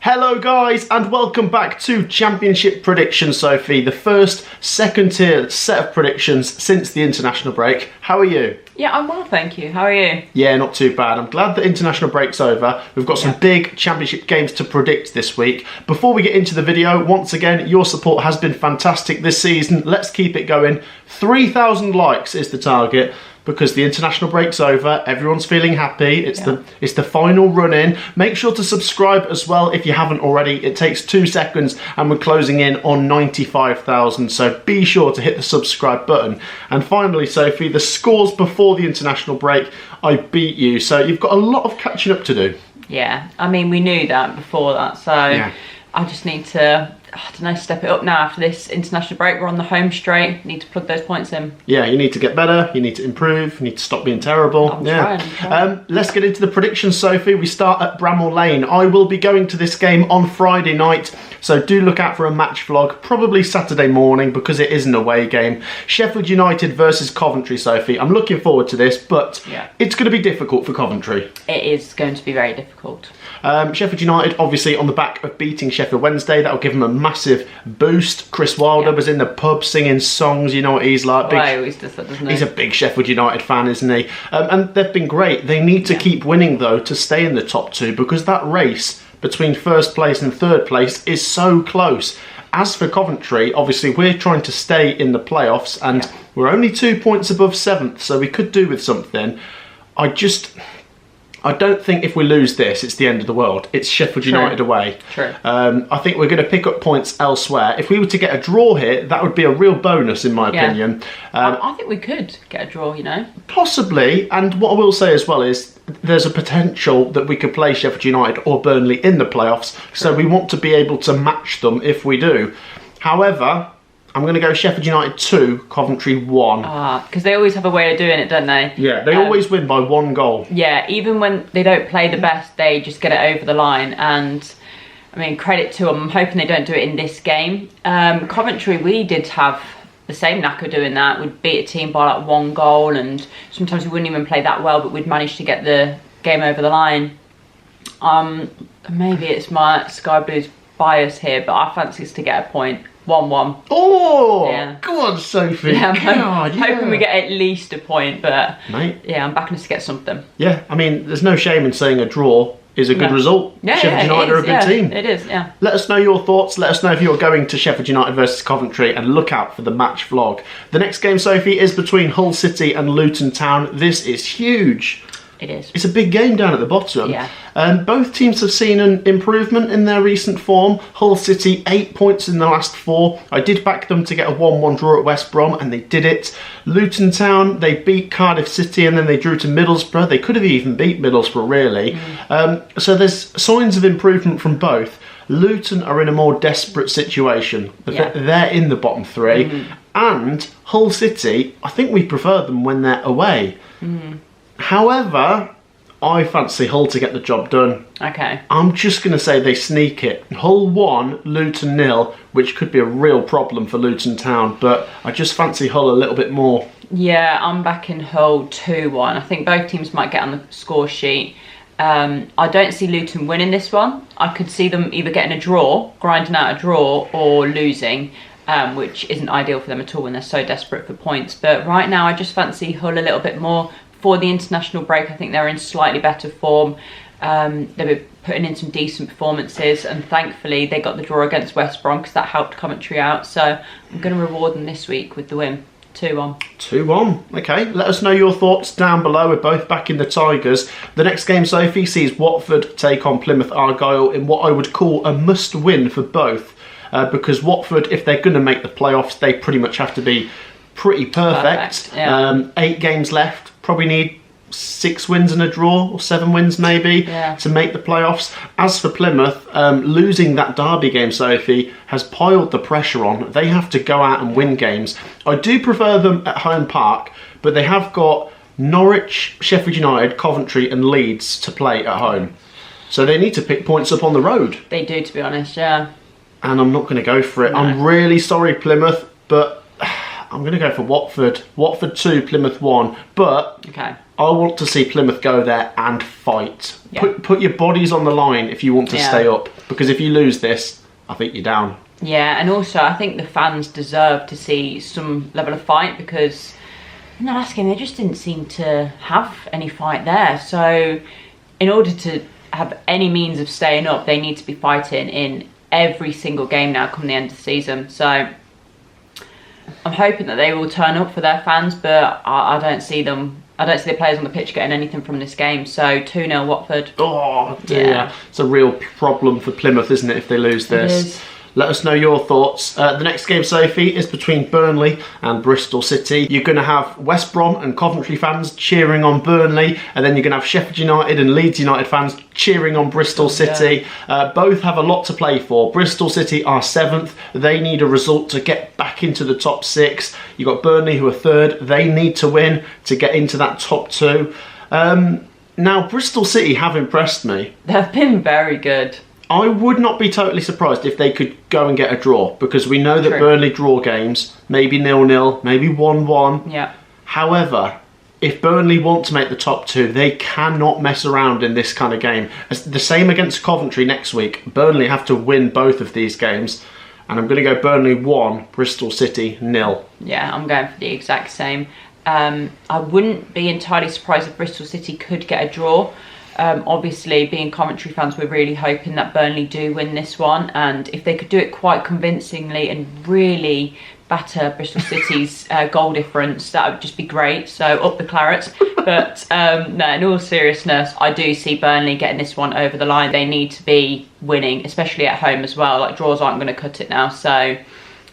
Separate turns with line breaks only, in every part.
Hello guys and welcome back to Championship Predictions, Sophie. The first second tier set of predictions since the international break. How are you?
Yeah, I'm well, thank you. How are you?
Yeah, not too bad. I'm glad the international break's over. We've got some big championship games to predict this week. Before we get into the video, once again, your support has been fantastic this season. Let's keep it going. 3,000 likes is the target. Because the international break's over, everyone's feeling happy. It's the final run in. Make sure to subscribe as well if you haven't already. It takes 2 seconds and we're closing in on 95,000. So be sure to hit the subscribe button. And finally, Sophie, the scores before the international break, I beat you. So you've got a lot of catching up to do.
Yeah, I mean, we knew that before that. So I just need to, I don't know, step it up now after this international break. We're on the home straight. Need to plug those points in.
Yeah, you need to get better. You need to improve. You need to stop being terrible.
I'm trying.
Let's get into the predictions, Sophie. We start at Bramall Lane. I will be going to this game on Friday night, so do look out for a match vlog, probably Saturday morning because it is an away game. Sheffield United versus Coventry, Sophie. I'm looking forward to this, but it's going to be difficult for Coventry.
It is going to be very difficult.
Sheffield United, obviously, on the back of beating Sheffield Wednesday, that'll give them a massive boost. Chris Wilder was in the pub singing songs, you know what he's like.
He always does that, doesn't he?
He's a big Sheffield United fan, isn't he? And they've been great. They need to keep winning, though, to stay in the top 2, because that race between first place and third place is so close. As for Coventry, obviously, we're trying to stay in the playoffs, and we're only 2 points above 7th, so we could do with something. I don't think if we lose this, it's the end of the world. It's Sheffield United away.
True.
I think we're going to pick up points elsewhere. If we were to get a draw here, that would be a real bonus, in my opinion.
I think we could get a draw, you know.
Possibly. And what I will say as well is there's a potential that we could play Sheffield United or Burnley in the playoffs. So we want to be able to match them if we do. However, I'm going to go Sheffield United 2, Coventry 1.
Because they always have a way of doing it, don't they?
Yeah, they always win by 1 goal.
Yeah, even when they don't play the best, they just get it over the line. And, I mean, credit to them. I'm hoping they don't do it in this game. Coventry, we did have the same knack of doing that. We'd beat a team by like 1 goal, and sometimes we wouldn't even play that well, but we'd manage to get the game over the line. Maybe it's my Sky Blues bias here, but I fancy us to get a point. 1-1.
Oh, go on, Sophie.
Yeah, I'm hoping we get at least a point, but
mate,
I'm backing us to get something.
Yeah, I mean, there's no shame in saying a draw is a good result. Sheffield United are a good team.
It is, yeah.
Let us know your thoughts. Let us know if you're going to Sheffield United versus Coventry, and look out for the match vlog. The next game, Sophie, is between Hull City and Luton Town. This is huge.
It is.
It's a big game down at the bottom.
Yeah.
Both teams have seen an improvement in their recent form. Hull City, 8 points in the last 4. I did back them to get a 1-1 draw at West Brom, and they did it. Luton Town, they beat Cardiff City, and then they drew to Middlesbrough. They could have even beat Middlesbrough, really. So there's signs of improvement from both. Luton are in a more desperate situation. They're in the bottom 3. And Hull City, I think we prefer them when they're away. However, I fancy Hull to get the job done.
Okay.
I'm just going to say they sneak it. Hull 1, Luton 0, which could be a real problem for Luton Town, but I just fancy Hull a little bit more. Yeah,
I'm backing Hull 2-1. I think both teams might get on the score sheet. I don't see Luton winning this one. I could see them either getting a draw, grinding out a draw, or losing. Which isn't ideal for them at all when they're so desperate for points. But right now I just fancy Hull a little bit more. For the international break, I think they're in slightly better form. They've been putting in some decent performances, and thankfully they got the draw against West Brom because that helped Coventry out. So I'm going to reward them this week with the win. 2-1.
2-1. Okay, let us know your thoughts down below. We're both backing the Tigers. The next game, Sophie, sees Watford take on Plymouth Argyle in what I would call a must-win for both. Because Watford, if they're going to make the playoffs, they pretty much have to be pretty perfect. 8 games left. Probably need 6 wins and a draw, or 7 wins maybe, to make the playoffs. As for Plymouth, losing that derby game, Sophie, has piled the pressure on. They have to go out and win games. I do prefer them at home park, but they have got Norwich, Sheffield United, Coventry and Leeds to play at home. So they need to pick points up on the road.
They do, to be honest, yeah.
And I'm not going to go for it. No. I'm really sorry, Plymouth, but I'm going to go for Watford. Watford 2, Plymouth 1. But I want to see Plymouth go there and fight.
Yeah.
Put your bodies on the line if you want to stay up, because if you lose this, I think you're down.
Yeah, and also I think the fans deserve to see some level of fight, because in the last game they just didn't seem to have any fight there. So in order to have any means of staying up, they need to be fighting in every single game now come the end of the season. So I'm hoping that they will turn up for their fans, but I don't see them. I don't see the players on the pitch getting anything from this game. So 2-0 Watford.
Oh dear. Yeah. It's a real problem for Plymouth, isn't it, if they lose this?
It is.
Let us know your thoughts. The next game, Sophie, is between Burnley and Bristol City. You're going to have West Brom and Coventry fans cheering on Burnley, and then you're going to have Sheffield United and Leeds United fans cheering on Bristol City. Both have a lot to play for. Bristol City are 7th. They need a result to get back into the top 6. You've got Burnley, who are 3rd. They need to win to get into that top 2. Now, Bristol City have impressed me.
They've been very good.
I would not be totally surprised if they could go and get a draw, because we know that Burnley draw games, maybe 0-0, maybe 1-1.
Yeah.
However, if Burnley want to make the top 2, they cannot mess around in this kind of game. It's the same against Coventry next week. Burnley have to win both of these games. And I'm going to go Burnley 1, Bristol City 0.
Yeah, I'm going for the exact same. I wouldn't be entirely surprised if Bristol City could get a draw. Obviously, being Coventry fans, we're really hoping that Burnley do win this one, and if they could do it quite convincingly and really batter Bristol City's goal difference, that would just be great. So up the Clarets. But no, in all seriousness, I do see Burnley getting this one over the line. They need to be winning, especially at home as well. Like, draws aren't going to cut it now, so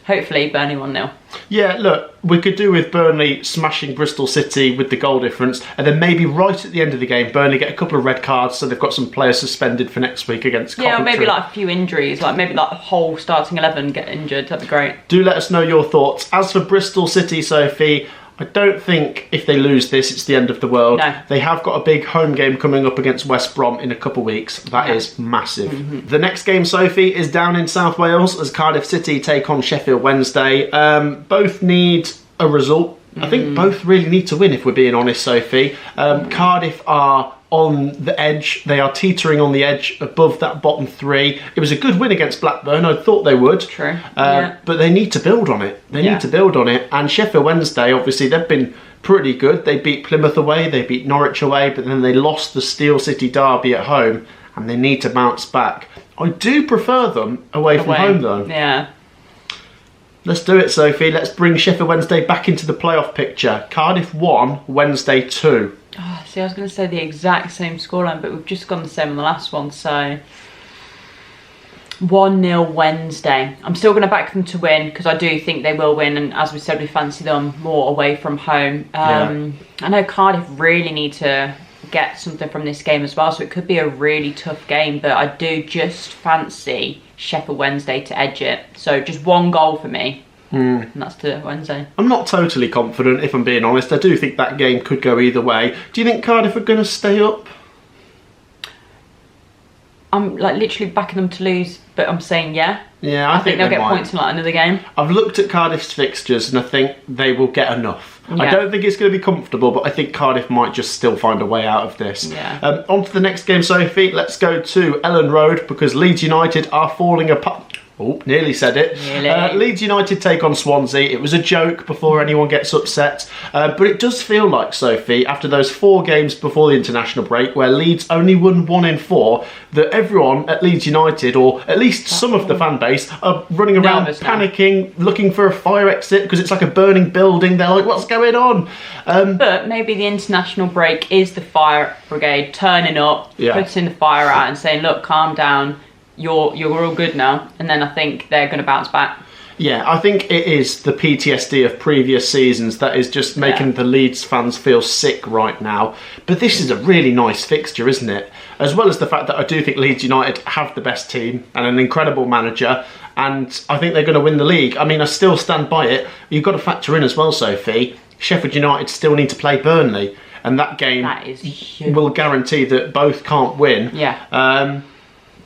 hopefully Burnley 1-0.
Yeah, look, we could do with Burnley smashing Bristol City with the goal difference, and then maybe right at the end of the game, Burnley get a couple of red cards, so they've got some players suspended for next week against Coventry.
Yeah, or maybe like a few injuries, like maybe like the whole starting 11 get injured. That'd be great.
Do let us know your thoughts. As for Bristol City, Sophie, I don't think if they lose this, it's the end of the world.
No.
They have got a big home game coming up against West Brom in a couple of weeks. That is massive. Mm-hmm. The next game, Sophie, is down in South Wales as Cardiff City take on Sheffield Wednesday. Both need a result. I think both really need to win, if we're being honest, Sophie. Cardiff are on the edge. They are teetering on the edge above that bottom 3. It was a good win against Blackburn. I thought they would.
True.
But they need to build on it. They need to build on it. And Sheffield Wednesday, obviously, they've been pretty good. They beat Plymouth away. They beat Norwich away. But then they lost the Steel City derby at home. And they need to bounce back. I do prefer them away from home, though.
Yeah.
Let's do it, Sophie. Let's bring Sheffield Wednesday back into the playoff picture. Cardiff 1, Wednesday 2.
Oh, see, I was going to say the exact same scoreline, but we've just gone the same on the last one. So 1-0 Wednesday. I'm still going to back them to win, because I do think they will win. And as we said, we fancy them more away from home. I know Cardiff really need to get something from this game as well, so it could be a really tough game, but I do just fancy Sheffield Wednesday to edge it. So just one goal for me, and that's to Wednesday.
I'm not totally confident, if I'm being honest. I do think that game could go either way. Do you think Cardiff are going to stay up?
I'm like literally backing them to lose, but I'm saying yeah.
Yeah, I think
they'll get
might.
points in like another game.
I've looked at Cardiff's fixtures and I think they will get enough.
Yeah.
I don't think it's going to be comfortable, but I think Cardiff might just still find a way out of this.
Yeah.
On to the next game, Sophie. Let's go to Ellen Road, because Leeds United are falling apart. Oh, nearly said it.
Nearly.
Leeds United take on Swansea. It was a joke before anyone gets upset. But it does feel like, Sophie, after those 4 games before the international break, where Leeds only won 1 in 4, that everyone at Leeds United, or at least some of the fan base, are running around panicking, looking for a fire exit, because it's like a burning building. They're like, what's going on?
But maybe the international break is the fire brigade turning up, putting the fire out and saying, look, calm down. You're all good now, and then I think they're going to bounce back.
Yeah, I think it is the PTSD of previous seasons that is just making the Leeds fans feel sick right now. But this is a really nice fixture, isn't it? As well as the fact that I do think Leeds United have the best team and an incredible manager, and I think they're going to win the league. I mean, I still stand by it. You've got to factor in as well, Sophie, Sheffield United still need to play Burnley, and that game will guarantee that both can't win.
Yeah.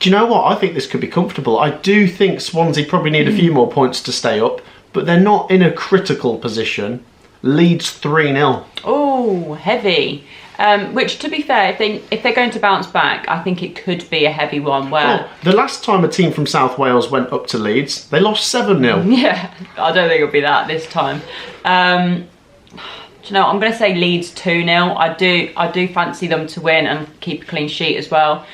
Do you know what? I think this could be comfortable. I do think Swansea probably need a few more points to stay up, but they're not in a critical position. Leeds 3-0.
Oh, heavy. Which, to be fair, if they're going to bounce back, I think it could be a heavy one. Where
the last time a team from South Wales went up to Leeds, they lost 7-0.
Yeah, I don't think it'll be that this time. Do you know, I'm going to say Leeds 2-0. I do fancy them to win and keep a clean sheet as well.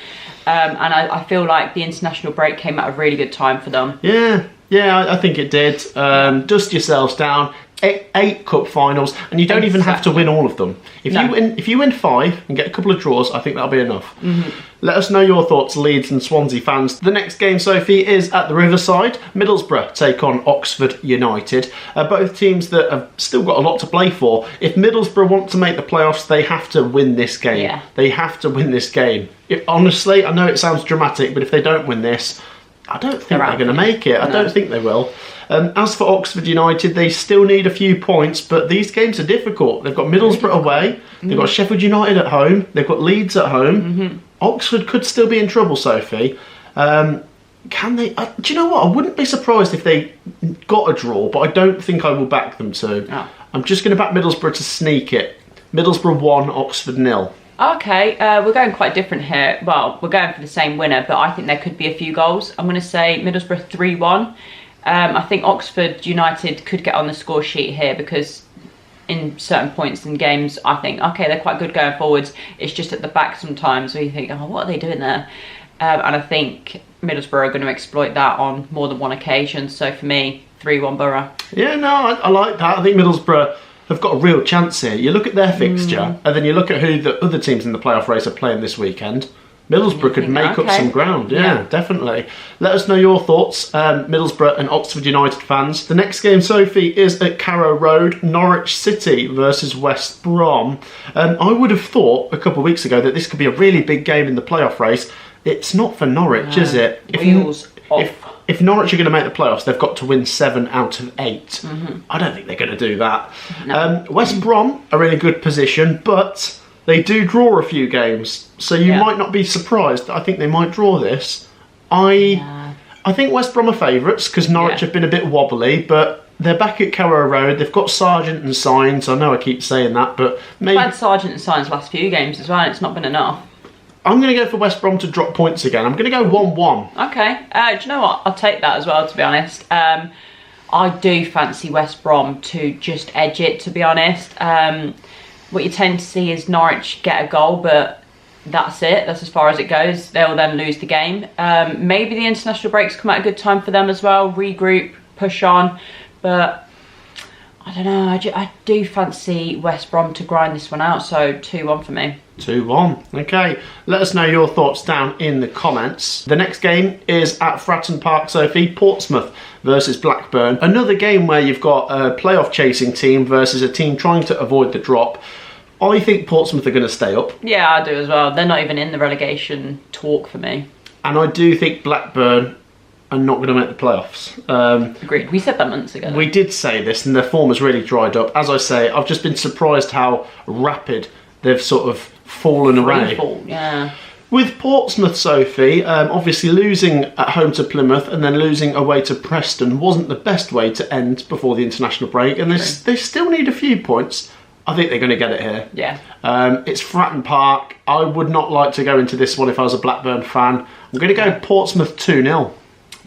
And I feel like the international break came at a really good time for them.
Yeah, I think it did. Dust yourselves down. Eight cup finals, and you don't even have to win all of them. If you win 5 and get a couple of draws, I think that'll be enough. Let us know your thoughts, Leeds and Swansea fans. The next game, Sophie, is at the Riverside. Middlesbrough take on Oxford United. Both teams that have still got a lot to play for. If Middlesbrough want to make the playoffs, they have to win this game.
Yeah.
They have to win this game. Honestly, I know it sounds dramatic, but if they don't win this, I don't think they're going to make it. I don't think they will. As for Oxford United, they still need a few points, but these games are difficult. They've got Middlesbrough away, they've got Sheffield United at home, they've got Leeds at home. Oxford could still be in trouble, Sophie. Can they? Do you know what? I wouldn't be surprised if they got a draw, but I don't think I will back them to.
Oh.
I'm just going to back Middlesbrough to sneak it. Middlesbrough 1, Oxford 0.
Okay, we're going quite different here. Well, we're going for the same winner, but I think there could be a few goals. I'm going to say Middlesbrough 3-1. I think Oxford United could get on the score sheet here because in certain points in games, I think, okay, they're quite good going forwards. It's just at the back sometimes where you think, oh, what are they doing there? And I think Middlesbrough are going to exploit that on more than one occasion. So for me, 3-1 Borough.
Yeah, no, I like that. I think Middlesbrough have got a real chance here. You look at their fixture, and then you look at who the other teams in the playoff race are playing this weekend. Middlesbrough could make up some ground. Yeah, definitely. Let us know your thoughts, Middlesbrough and Oxford United fans. The next game, Sophie, is at Carrow Road, Norwich City versus West Brom. I would have thought a couple of weeks ago that this could be a really big game in the playoff race. It's not for Norwich, is it? If Norwich are going to make the playoffs, they've got to win 7 out of 8. I don't think they're going to do that. No. West Brom are in a good position, but they do draw a few games, so you might not be surprised. I think they might draw this. I think West Brom are favourites because Norwich have been a bit wobbly, but they're back at Carrow Road. They've got Sargent and Signs. I know I keep saying that, but maybe...
I've had Sargent and Signs last few games as well, and it's not been enough.
I'm going to go for West Brom to drop points again. I'm going to go 1-1.
Okay. Do you know what? I'll take that as well, to be honest. I do fancy West Brom to just edge it, to be honest. What you tend to see is Norwich get a goal, but that's it. That's as far as it goes. They'll then lose the game. Maybe the international breaks come at a good time for them as well. Regroup, push on. But I don't know. I do fancy West Brom to grind this one out. So 2-1 for me.
2-1. Okay, let us know your thoughts down in the comments. The next game is at Fratton Park, Sophie. Portsmouth versus Blackburn. Another game where you've got a playoff chasing team versus a team trying to avoid the drop. I think Portsmouth are going to stay up.
Yeah, I do as well. They're not even in the relegation talk for me.
And I do think Blackburn are not going to make the playoffs.
Agreed. We said that months ago.
We did say this, and their form has really dried up. As I say, I've just been surprised how rapid they've sort of fallen away.
Yeah.
With Portsmouth, Sophie, obviously losing at home to Plymouth and then losing away to Preston wasn't the best way to end before the international break, and they still need a few points. I think they're going to get it here.
Yeah.
It's Fratton Park. I would not like to go into this one if I was a Blackburn fan. I'm going to go Portsmouth 2-0.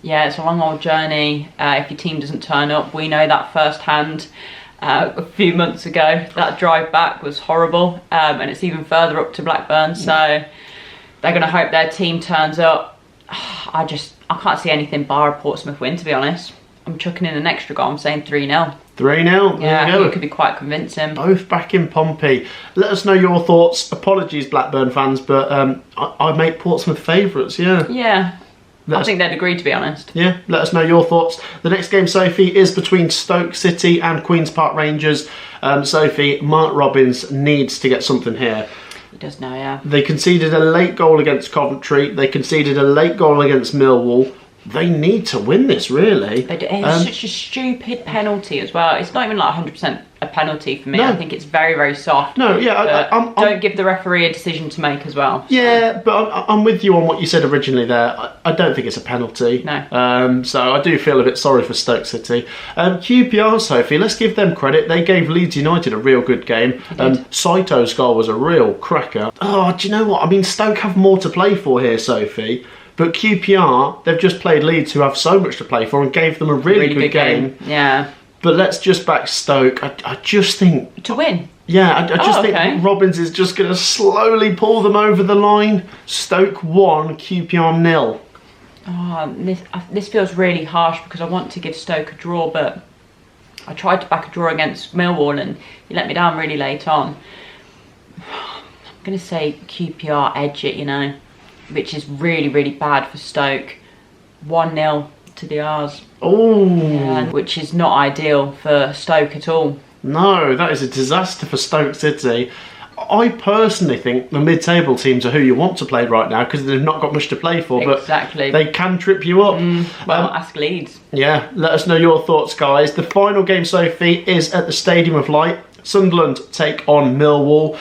Yeah, it's a long old journey. If your team doesn't turn up, we know that firsthand. A few months ago, that drive back was horrible, and it's even further up to Blackburn. So they're going to hope their team turns up. I can't see anything bar a Portsmouth win, to be honest. I'm chucking in an extra goal. I'm saying 3-0.
3-0.
Yeah, I think it could be quite convincing.
Both back in Pompey. Let us know your thoughts. Apologies, Blackburn fans, but I make Portsmouth favourites.
Yeah. I think they'd agree, to be honest.
Yeah, let us know your thoughts. The next game, Sophie, is between Stoke City and Queen's Park Rangers. Sophie, Mark Robins needs to get something here.
He does now, yeah.
They conceded a late goal against Coventry. They conceded a late goal against Millwall. They need to win this, really.
It's such a stupid penalty as well. It's not even like 100% a penalty for me.
No.
I think it's very, very soft.
No, yeah,
don't give the referee a decision to make as well.
Yeah, but I'm with you on what you said originally there. I don't think it's a penalty.
No.
So I do feel a bit sorry for Stoke City. QPR, Sophie, let's give them credit. They gave Leeds United a real good game. Saito's goal was a real cracker. Oh, do you know what? I mean, Stoke have more to play for here, Sophie. But QPR, they've just played Leeds, who have so much to play for, and gave them a really good game.
Yeah.
But let's just back Stoke. I just think...
To win?
Yeah, I just think Robbins is just going to slowly pull them over the line. Stoke 1, QPR 0.
Oh, this feels really harsh because I want to give Stoke a draw, but I tried to back a draw against Millwall and you let me down really late on. I'm going to say QPR edge it, which is really, really bad for Stoke. 1-0 to the R's.
Oh.
Yeah, which is not ideal for Stoke at all.
No, that is a disaster for Stoke City. I personally think the mid-table teams are who you want to play right now because they've not got much to play for, but they can trip you up.
Ask Leeds.
Yeah, let us know your thoughts, guys. The final game, Sophie, is at the Stadium of Light. Sunderland take on Millwall.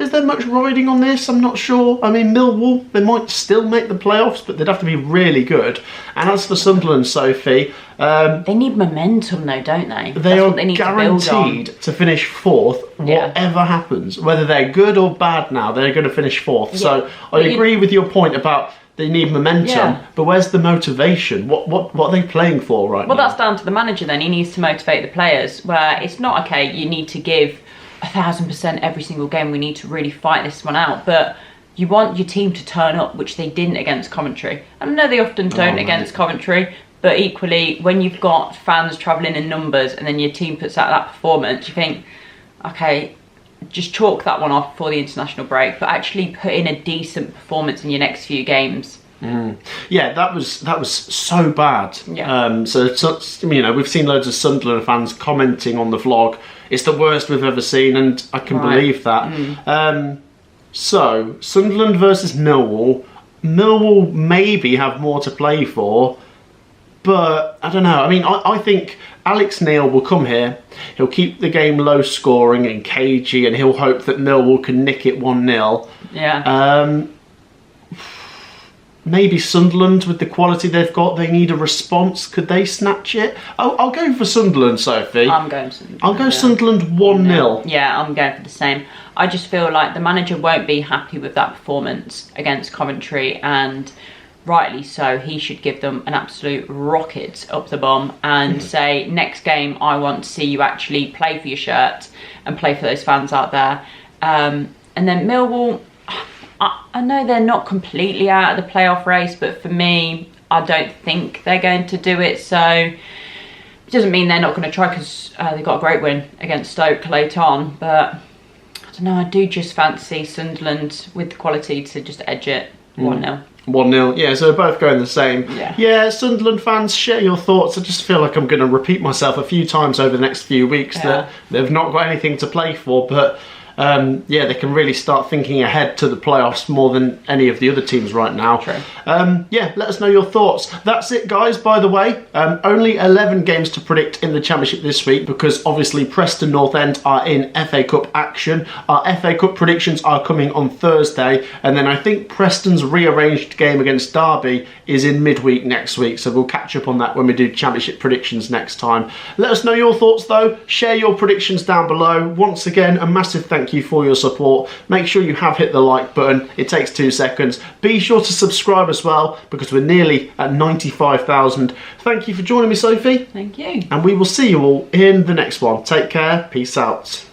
Is there much riding on this? I'm not sure. I mean, Millwall, they might still make the playoffs, but they'd have to be really good. And as for Sunderland, Sophie...
they need momentum, though, don't they?
They are guaranteed to finish fourth, whatever happens. Whether they're good or bad now, they're going to finish fourth. Yeah. So I agree with your point about... They need momentum, but where's the motivation? What are they playing for right now?
Well, that's down to the manager then. He needs to motivate the players, where it's not, okay, you need to give 1,000% every single game. We need to really fight this one out. But you want your team to turn up, which they didn't against Coventry. I know they often don't against Coventry, but equally, when you've got fans travelling in numbers and then your team puts out that performance, you think, okay, just chalk that one off before the international break, but actually put in a decent performance in your next few games.
Yeah, that was so bad.
Yeah.
So we've seen loads of Sunderland fans commenting on the vlog. It's the worst we've ever seen, and I can believe that. So Sunderland versus Millwall. Millwall maybe have more to play for, but I don't know. I mean, I think Alex Neil will come here. He'll keep the game low scoring and cagey, and he'll hope that Millwall can nick it 1-0.
Yeah.
Maybe Sunderland, with the quality they've got, they need a response. Could they snatch it? I'll go for Sunderland, Sophie.
I'm going Sunderland.
I'll go Sunderland 1-0.
Yeah, I'm going for the same. I just feel like the manager won't be happy with that performance against Coventry, and rightly so. He should give them an absolute rocket up the bum and say, next game I want to see you actually play for your shirt and play for those fans out there. And then Millwall, I know they're not completely out of the playoff race, but for me, I don't think they're going to do it. So it doesn't mean they're not going to try, because they got a great win against Stoke late on. But I don't know, I do just fancy Sunderland with the quality to just edge it 1-0.
1-0, yeah, so we're both going the same.
Yeah,
Sunderland fans, share your thoughts. I just feel like I'm going to repeat myself a few times over the next few weeks that they've not got anything to play for, but they can really start thinking ahead to the playoffs more than any of the other teams right now.
True.
Let us know your thoughts. That's it, guys, by the way. Only 11 games to predict in the Championship this week, because obviously Preston North End are in FA Cup action. Our FA Cup predictions are coming on Thursday, and then I think Preston's rearranged game against Derby is in midweek next week, so we'll catch up on that when we do Championship predictions next time. Let us know your thoughts, though. Share your predictions down below. Once again, a massive thank you for your support. Make sure you have hit the like button. It takes 2 seconds. Be sure to subscribe as well, because we're nearly at 95,000. Thank you for joining me, Sophie.
Thank you.
And we will see you all in the next one. Take care. Peace out.